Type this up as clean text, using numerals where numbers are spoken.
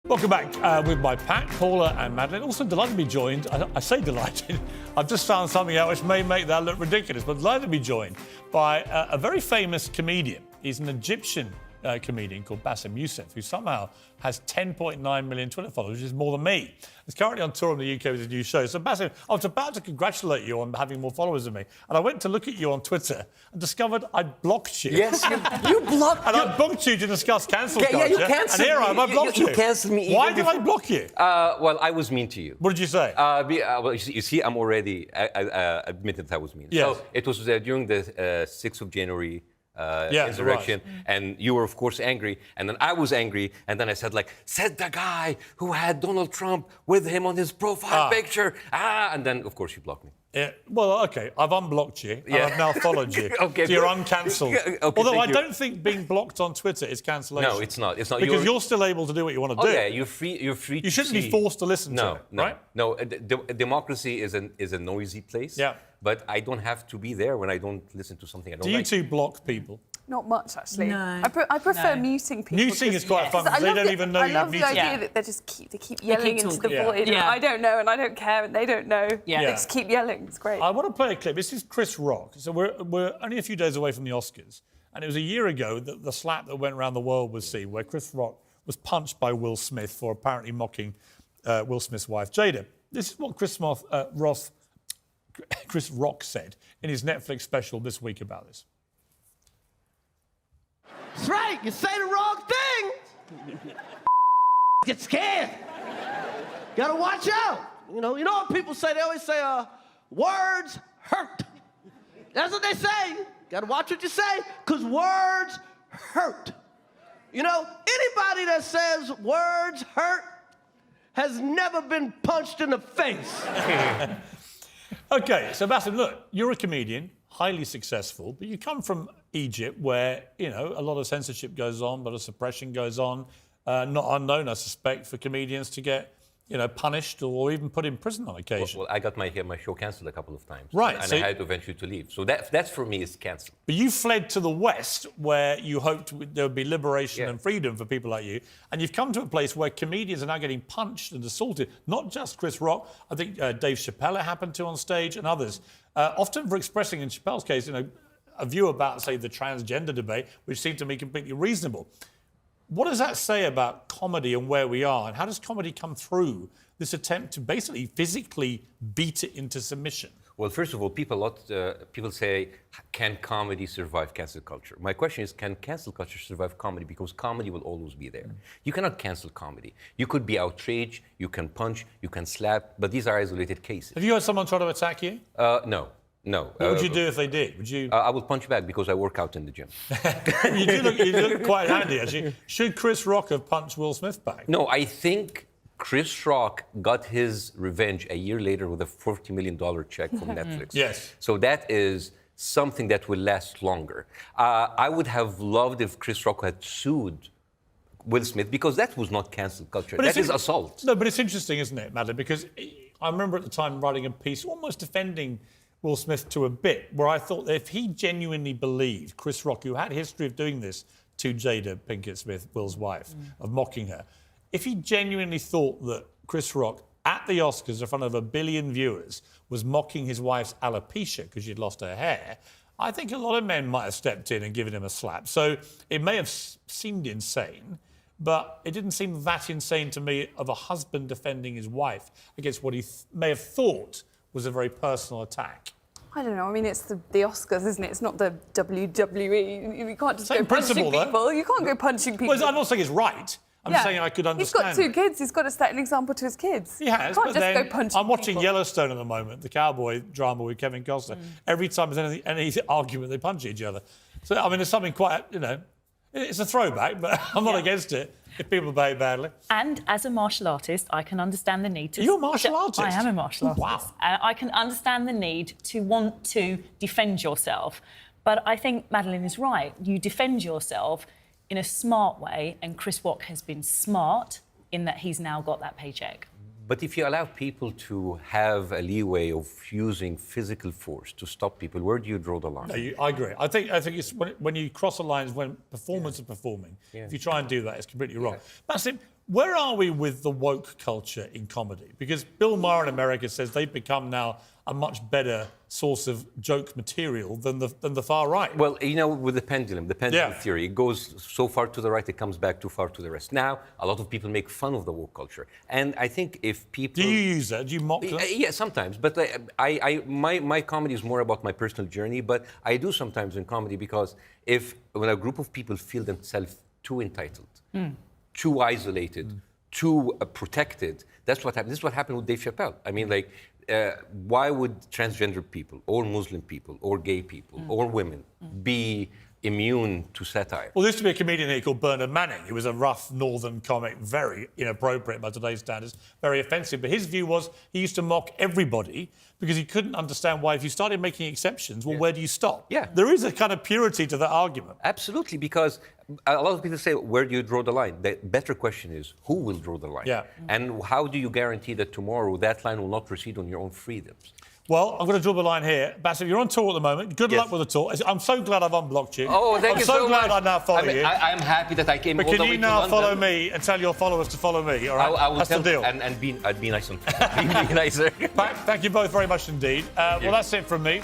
Welcome back with my Pat, Paula and Madeline. Also delighted to be joined, I say delighted, I've just found something out which may make that look ridiculous, but delighted to be joined by a very famous comedian. He's an Egyptian comedian called Bاسم Yusuf, who somehow has 10.9 million Twitter followers, which is more than me. He's currently on tour in the UK with his new show. So Bاسم, I was about to congratulate you on having more followers than me, and I went to look at you on Twitter and discovered I'd blocked you. Yes, you blocked. And I booked you to discuss cancel culture. Yeah, you cancelled me. And here I am, I blocked you. You cancelled me. Why did I block you? Well, I was mean to you. What did you say? Well, you see, I'm already admitted I was mean. Yes. So it was during the 6th of January. Insurrection, and you were of course angry, and then I was angry, and then I said said the guy who had Donald Trump with him on his profile picture, and then of course you blocked me. Yeah, well, okay, I've unblocked you, and I've now followed you, Okay, so you're uncancelled. Okay, Although I don't think being blocked on Twitter is cancellation. No, it's not. It's not. Because you're still able to do what you want to do. Yeah, you're free. You're free. You shouldn't be forced to listen to it, right? No, democracy is a noisy place. Yeah. But I don't have to be there when I don't listen to something I don't like. Do you two block people? Not much, actually. No. I prefer muting people. Muting is quite fun because they don't even know you've muted. I love the idea that they keep yelling into the void. Yeah. I don't know and I don't care and they don't know. Yeah. They just keep yelling. It's great. I want to play a clip. This is Chris Rock. So we're only a few days away from the Oscars. And it was a year ago that the slap that went around the world was seen, where Chris Rock was punched by Will Smith for apparently mocking Will Smith's wife, Jada. This is what Chris Rock said in his Netflix special this week about this. That's right, you say the wrong thing, get scared. Gotta watch out. You know what people say? They always say, words hurt. That's what they say. Gotta watch what you say, because words hurt. You know, anybody that says words hurt has never been punched in the face. OK, so Bاسm, look, you're a comedian, highly successful, but you come from Egypt where, you know, a lot of censorship goes on, a lot of suppression goes on. Not unknown, I suspect, for comedians to get, you know, punished or even put in prison on occasion. Well, I got my show cancelled a couple of times. Right. And So I had to eventually to leave. So that for me is cancelled. But you fled to the West where you hoped there would be liberation and freedom for people like you. And you've come to a place where comedians are now getting punched and assaulted. Not just Chris Rock. I think Dave Chappelle happened to on stage and others. Often for expressing, in Chappelle's case, you know, a view about, say, the transgender debate, which seemed to me completely reasonable. What does that say about comedy and where we are? And how does comedy come through this attempt to basically physically beat it into submission? Well, first of all, people say, can comedy survive cancel culture? My question is, can cancel culture survive comedy? Because comedy will always be there. You cannot cancel comedy. You could be outraged, you can punch, you can slap, but these are isolated cases. Have you had someone try to attack you? No. What would you do if they did? Would you? I would punch back because I work out in the gym. You look quite handy, actually. Should Chris Rock have punched Will Smith back? No, I think Chris Rock got his revenge a year later with a $40 million check from Netflix. Yes. So that is something that will last longer. I would have loved if Chris Rock had sued Will Smith, because that was not cancel culture. That is assault. No, but it's interesting, isn't it, Madeline? Because I remember at the time writing a piece almost defending Will Smith to a bit, where I thought that if he genuinely believed Chris Rock, who had a history of doing this to Jada Pinkett Smith, Will's wife, of mocking her, if he genuinely thought that Chris Rock, at the Oscars in front of 1 billion viewers, was mocking his wife's alopecia because she'd lost her hair, I think a lot of men might have stepped in and given him a slap. So it may have seemed insane, but it didn't seem that insane to me of a husband defending his wife against what he may have thought was a very personal attack. I don't know. I mean, it's the Oscars, isn't it? It's not the WWE. You can't just go punching people. Though. You can't go punching people. Well, I'm not saying it's right. I'm saying I could understand. He's got 2 kids. He's got to set an example to his kids. He has, you but can't just then go punching I'm watching people. Yellowstone at the moment, the cowboy drama with Kevin Costner. Every time there's any argument, they punch each other. So, I mean, there's something quite, you know, it's a throwback, but I'm not against it if people behave badly. And as a martial artist, I can understand the need to... You're a martial artist? I am a martial artist. Wow. I can understand the need to want to defend yourself. But I think Madeline is right. You defend yourself in a smart way, and Chris Rock has been smart in that he's now got that paycheck. But if you allow people to have a leeway of using physical force to stop people, where do you draw the line? No, I agree. I think it's when you cross the lines when performers are performing. Yeah. If you try and do that, it's completely wrong. Bاسm, Where are we with the woke culture in comedy? Because Bill Maher in America says they've become now a much better source of joke material than the far right. Well, you know, with the pendulum theory, it goes so far to the right, it comes back too far to the rest. Now, a lot of people make fun of the woke culture. And I think if people... Do you use that? Do you mock that? Yeah, sometimes. But my comedy is more about my personal journey, but I do sometimes in comedy because when a group of people feel themselves too entitled, too isolated, too protected, that's what happened. This is what happened with Dave Chappelle. I mean, like, why would transgender people or Muslim people or gay people or women be immune to satire? Well, there used to be a comedian here called Bernard Manning. He was a rough northern comic, very inappropriate by today's standards, very offensive. But his view was he used to mock everybody because he couldn't understand why, if you started making exceptions, well, where do you stop? Yeah. There is a kind of purity to that argument. Absolutely, because a lot of people say, where do you draw the line? The better question is, who will draw the line? Yeah. And how do you guarantee that tomorrow that line will not recede on your own freedoms? Well, I'm going to draw the line here. Bاسm, you're on tour at the moment. Good luck with the tour. I'm so glad I've unblocked you. Oh, thank you so much. I'm so glad I now follow you. I'm happy that I came but all the way can you to now London. follow me and tell your followers to follow me, all right? I will That's tell the deal. And I'd be nice on be nicer. Thank you both very much indeed. Well, that's it from me.